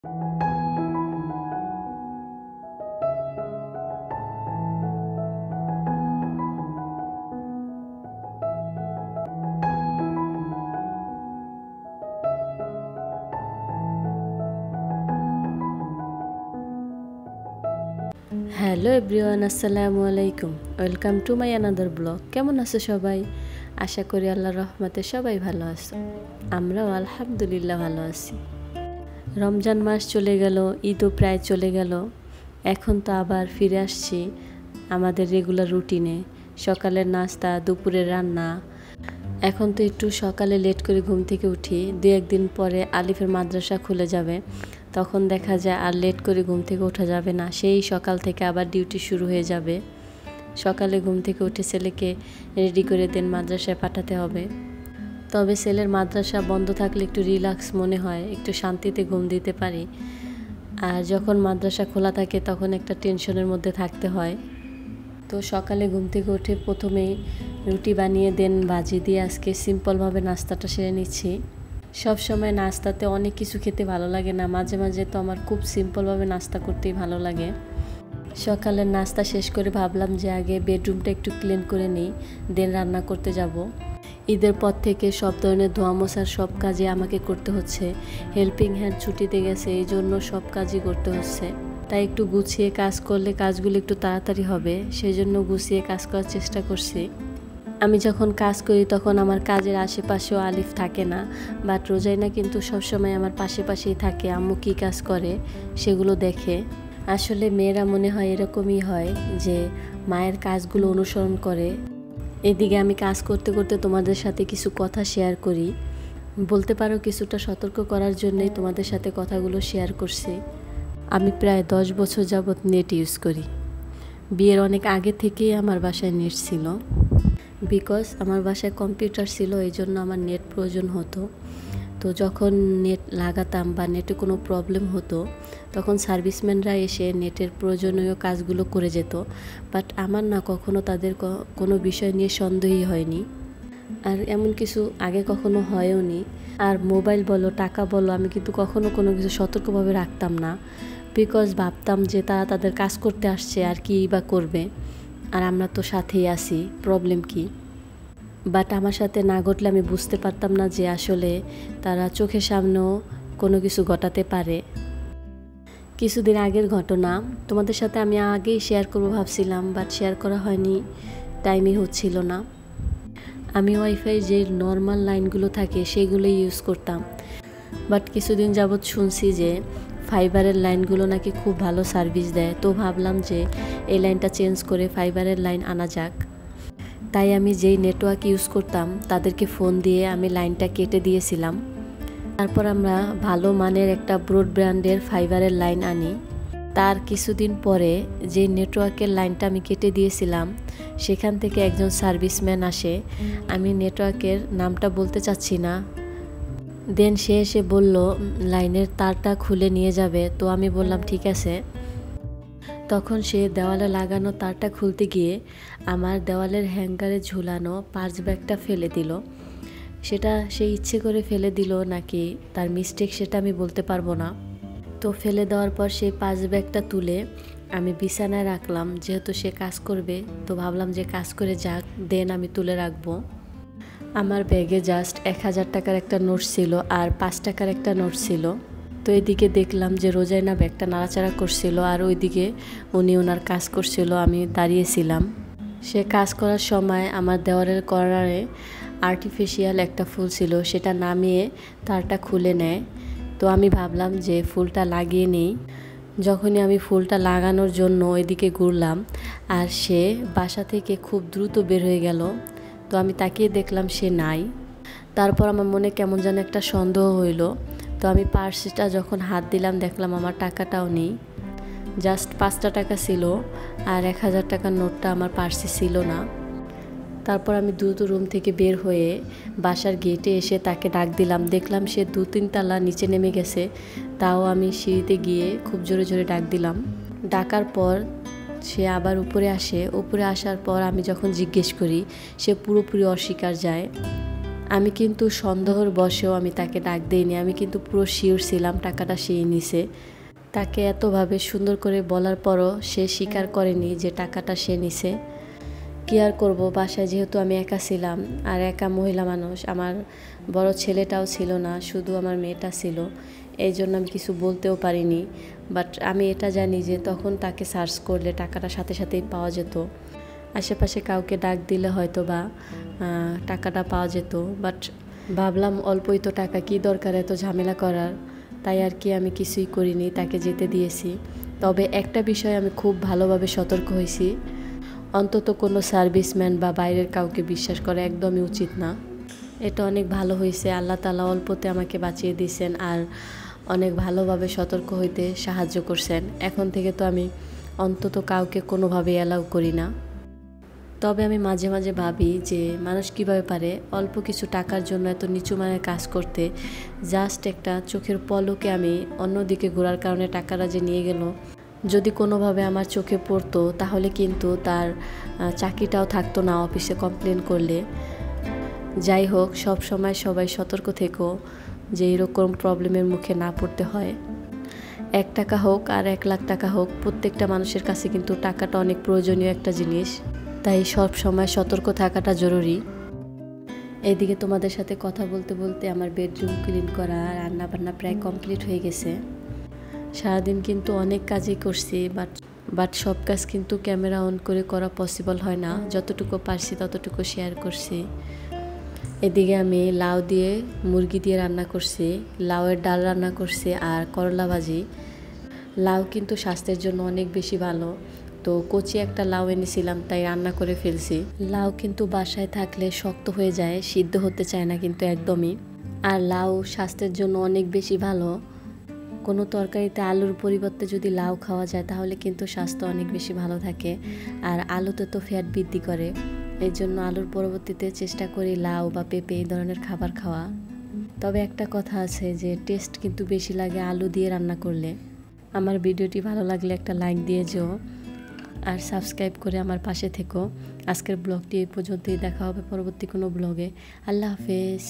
Hello everyone, আসসালামু আলাইকুম। Welcome to my another blog. কেমন আছো সবাই? আশা করি আল্লাহর রহমতে সবাই ভালো আছো। আমরাও আলহামদুলিল্লাহ ভালো আছি। রমজান মাস চলে গেল, ঈদও প্রায় চলে গেল। এখন তো আবার ফিরে আসছি আমাদের রেগুলার রুটিনে। সকালের নাস্তা, দুপুরের রান্না। এখন তো একটু সকালে লেট করে ঘুম থেকে উঠি। 2-1 দিন পরে আলিফের মাদ্রাসা খুলে যাবে, তখন দেখা যায় আর লেট করে ঘুম থেকে ওঠা যাবে না। সেই সকাল থেকে আবার ডিউটি শুরু হয়ে যাবে। সকালে ঘুম থেকে উঠে ছেলেকে রেডি করে দেন মাদ্রাসায় পাঠাতে হবে। তবে ছেলের মাদ্রাসা বন্ধ থাকলে একটু রিল্যাক্স মনে হয়, একটু শান্তিতে ঘুম দিতে পারি। আর যখন মাদ্রাসা খোলা থাকে তখন একটা টেনশনের মধ্যে থাকতে হয়। তো সকালে ঘুম থেকে উঠে প্রথমেই রুটি বানিয়ে দেন ভাজি দিয়ে আজকে সিম্পলভাবে নাস্তাটা সেরে নিচ্ছি। সব সময় নাস্তাতে অনেক কিছু খেতে ভালো লাগে না, মাঝে মাঝে তো আমার খুব সিম্পলভাবে নাস্তা করতেই ভালো লাগে। সকালের নাস্তা শেষ করে ভাবলাম যে আগে বেডরুমটা একটু ক্লিন করে নিই, দেন রান্না করতে যাব। ঈদের পর থেকে সব ধরনের ধোয়া মোছার সব কাজই আমাকে করতে হচ্ছে। হেল্পিং হ্যান্ড ছুটিতে গেছে, এই জন্য সব কাজই করতে হচ্ছে। তাই একটু গুছিয়ে কাজ করলে কাজগুলো একটু তাড়াতাড়ি হবে, সেই জন্য গুছিয়ে কাজ করার চেষ্টা করছি। আমি যখন কাজ করি তখন আমার কাজের আশেপাশেও আলিফ থাকে না, বাট রোজাইনা কিন্তু সবসময় আমার পাশেই থাকে। আম্মু কী কাজ করে সেগুলো দেখে। আসলে মেয়েরা মনে হয় এরকমই হয় যে মায়ের কাজগুলো অনুসরণ করে। এদিকে আমি কাজ করতে করতে তোমাদের সাথে কিছু কথা শেয়ার করি, বলতে পারো কিছুটা সতর্ক করার জন্যই তোমাদের সাথে কথাগুলো শেয়ার করছি। আমি প্রায় 10 বছর যাবৎ নেট ইউজ করি। বিয়ের অনেক আগে থেকেই আমার বাসায় নেট ছিল। বিকজ আমার বাসায় কম্পিউটার ছিল, এই জন্য আমার নেট প্রয়োজন হতো। তো যখন নেট লাগাতাম বা নেটে কোনো প্রবলেম হতো, তখন সার্ভিসম্যানরা এসে নেটের প্রয়োজনীয় কাজগুলো করে যেত। বাট আমার না কখনো তাদের কোনো বিষয় নিয়ে সন্দেহই হয়নি, আর এমন কিছু আগে কখনো হয়ও নি। আর মোবাইল বলো, টাকা বলো, আমি কিন্তু কখনো কোনো কিছু সতর্কভাবে রাখতাম না। বিকজ ভাবতাম যে তারা তাদের কাজ করতে আসছে, আর কি বা করবে, আর আমরা তো সাথেই আছি, প্রবলেম কি। বাট আমার সাথে না ঘটলে আমি বুঝতে পারতাম না যে আসলে তারা চোখের সামনেও কোনো কিছু ঘটাতে পারে। কিছুদিন আগের ঘটনা তোমাদের সাথে আমি আগেই শেয়ার করবো ভাবছিলাম, বাট শেয়ার করা হয়নি, টাইমই হচ্ছিল না। আমি ওয়াইফাই যে নর্মাল লাইনগুলো থাকে সেগুলোই ইউজ করতাম। বাট কিছুদিন যাবৎ শুনছি যে ফাইবারের লাইনগুলো নাকি খুব ভালো সার্ভিস দেয়। তো ভাবলাম যে এই লাইনটা চেঞ্জ করে ফাইবারের লাইন আনা যাক। তাই আমি যেই নেটওয়ার্ক ইউজ করতাম তাদেরকে ফোন দিয়ে আমি লাইনটা কেটে দিয়েছিলাম। তারপর আমরা ভালো মানের একটা ব্রডব্যান্ডের ফাইবারের লাইন আনি। তার কিছুদিন পরে যে নেটওয়ার্কের লাইনটা আমি কেটে দিয়েছিলাম সেখান থেকে একজন সার্ভিসম্যান আসে। আমি নেটওয়ার্কের নামটা বলতে চাচ্ছি না। দেন সে এসে বলল লাইনের তারটা খুলে নিয়ে যাবে। তো আমি বললাম ঠিক আছে। তখন সে দেওয়ালে লাগানো তারটা খুলতে গিয়ে আমার দেওয়ালের হ্যাঙ্গারে ঝুলানো পার্স ব্যাগটা ফেলে দিল। সেটা সে ইচ্ছে করে ফেলে দিল নাকি তার মিস্টেক সেটা আমি বলতে পারবো না। তো ফেলে দেওয়ার পর সেই পার্স ব্যাগটা তুলে আমি বিছানায় রাখলাম। যেহেতু সে কাজ করবে, তো ভাবলাম যে কাজ করে যাক, দেন আমি তুলে রাখবো। আমার ব্যাগে জাস্ট 1000 টাকার একটা নোট ছিল আর 5 টাকার একটা নোট ছিল। তো এদিকে দেখলাম যে রোজাইনা ব্যাগটা নাড়াচাড়া করছিল, আর ওইদিকে উনি ওনার কাজ করছিল, আমি দাঁড়িয়েছিলাম। সে কাজ করার সময় আমার দেওয়ালের কর্নারে আর্টিফিশিয়াল একটা ফুল ছিল, সেটা নামিয়ে তারটা খুলে নেয়। তো আমি ভাবলাম যে ফুলটা লাগিয়ে নিই। যখনই আমি ফুলটা লাগানোর জন্য ওইদিকে ঘুরলাম, আর সে বাসা থেকে খুব দ্রুত বের হয়ে গেল। তো আমি তাকিয়ে দেখলাম সে নাই। তারপর আমার মনে কেমন যেন একটা সন্দেহ হইল। তো আমি পার্সটা যখন হাত দিলাম দেখলাম আমার টাকাটাও নেই, জাস্ট 5টা টাকা ছিল, আর 1000 টাকার নোটটা আমার পার্সে ছিল না। তারপর আমি দ্রুত রুম থেকে বের হয়ে বাসার গেটে এসে তাকে ডাক দিলাম। দেখলাম সে 2-3 তলা নিচে নেমে গেছে। তাও আমি সিঁড়িতে গিয়ে খুব জোরে জোরে ডাক দিলাম। ডাকার পর সে আবার উপরে আসে। উপরে আসার পর আমি যখন জিজ্ঞেস করি, সে পুরোপুরি অস্বীকার যায়। আমি কিন্তু সন্দেহর বশেও আমি তাকে ডাক দিইনি, আমি কিন্তু পুরো শিওর ছিলাম টাকাটা সেই নিছে। তাকে এতভাবে সুন্দর করে বলার পরও সে স্বীকার করেনি যে টাকাটা সে নিছে। কী আর করবো, বাসায় যেহেতু আমি একা ছিলাম আর একা মহিলা মানুষ, আমার বড় ছেলেটাও ছিল না, শুধু আমার মেয়েটা ছিল, এই জন্য আমি কিছু বলতেও পারিনি। বাট আমি এটা জানি যে তখন তাকে সার্চ করলে টাকাটা সাথে সাথেই পাওয়া যেত। আশেপাশে কাউকে ডাক দিলে হয়তো বা টাকাটা পাওয়া যেত, বাট ভাবলাম অল্পই তো টাকা, কী দরকার এত ঝামেলা করার, তাই আর কি আমি কিছুই করিনি, তাকে যেতে দিয়েছি। তবে একটা বিষয় আমি খুব ভালোভাবে সতর্ক হয়েছি, অন্তত কোনো সার্ভিসম্যান বা বাইরের কাউকে বিশ্বাস করা একদমই উচিত না। এটা অনেক ভালো হয়েছে, আল্লাহ তাআলা অল্পতে আমাকে বাঁচিয়ে দিয়েছেন আর অনেক ভালোভাবে সতর্ক হইতে সাহায্য করছেন। এখন থেকে তো আমি অন্তত কাউকে কোনোভাবেই অ্যালাউ করি না। তবে আমি মাঝে মাঝে ভাবি যে মানুষ কীভাবে পারে অল্প কিছু টাকার জন্য এত নিচু মানের কাজ করতে। জাস্ট একটা চোখের পলকে আমি অন্যদিকে ঘোরার কারণে টাকাটা যে নিয়ে গেল, যদি কোনোভাবে আমার চোখে পড়তো তাহলে কিন্তু তার চাকরিটাও থাকতো না অফিসে কমপ্লেন করলে। যাই হোক, সব সময় সবাই সতর্ক থেকো যে এরকম প্রবলেমের মুখে না পড়তে হয়। 1 টাকা হোক আর 1 লাখ টাকা হোক, প্রত্যেকটা মানুষের কাছে কিন্তু টাকাটা অনেক প্রয়োজনীয় একটা জিনিস, তাই সব সময় সতর্ক থাকাটা জরুরি। এইদিকে তোমাদের সাথে কথা বলতে বলতে আমার বেডরুম ক্লিন করা, রান্না বান্না প্রায় কমপ্লিট হয়ে গেছে। সারাদিন কিন্তু অনেক কাজই করছি, বাট সব কাজ কিন্তু ক্যামেরা অন করে করা পসিবল হয় না, যতটুকু পারছি ততটুকু শেয়ার করছি। এদিকে আমি লাউ দিয়ে মুরগি দিয়ে রান্না করছি, লাউয়ের ডাল রান্না করছি আর করলা ভাজি। লাউ কিন্তু স্বাস্থ্যের জন্য অনেক বেশি ভালো, তো কচি একটা লাউ এনেছিলাম তাই রান্না করে ফেলছি। লাউ কিন্তু বাসায় থাকলে শক্ত হয়ে যায়, সিদ্ধ হতে চায় না কিন্তু একদমই। আর লাউ স্বাস্থ্যের জন্য অনেক বেশি ভালো। কোনো তরকারিতে আলুর পরিবর্তে যদি লাউ খাওয়া যায় তাহলে কিন্তু স্বাস্থ্য অনেক বেশি ভালো থাকে। আর আলুতে তো ফ্যাট বৃদ্ধি করে, এই জন্য আলুর পরবর্তীতে চেষ্টা করি লাউ বা পেঁপে এই ধরনের খাবার খাওয়া। তবে একটা কথা আছে যে টেস্ট কিন্তু বেশি লাগে আলু দিয়ে রান্না করলে। আমার ভিডিওটি ভালো লাগলে একটা লাইক দিয়ে যেও আর সাবস্ক্রাইব করে আমার পাশে থেকো। আজকের ব্লগটি এই পর্যন্তই, দেখা হবে পরবর্তী কোনো ব্লগে। আল্লাহ হাফেজ।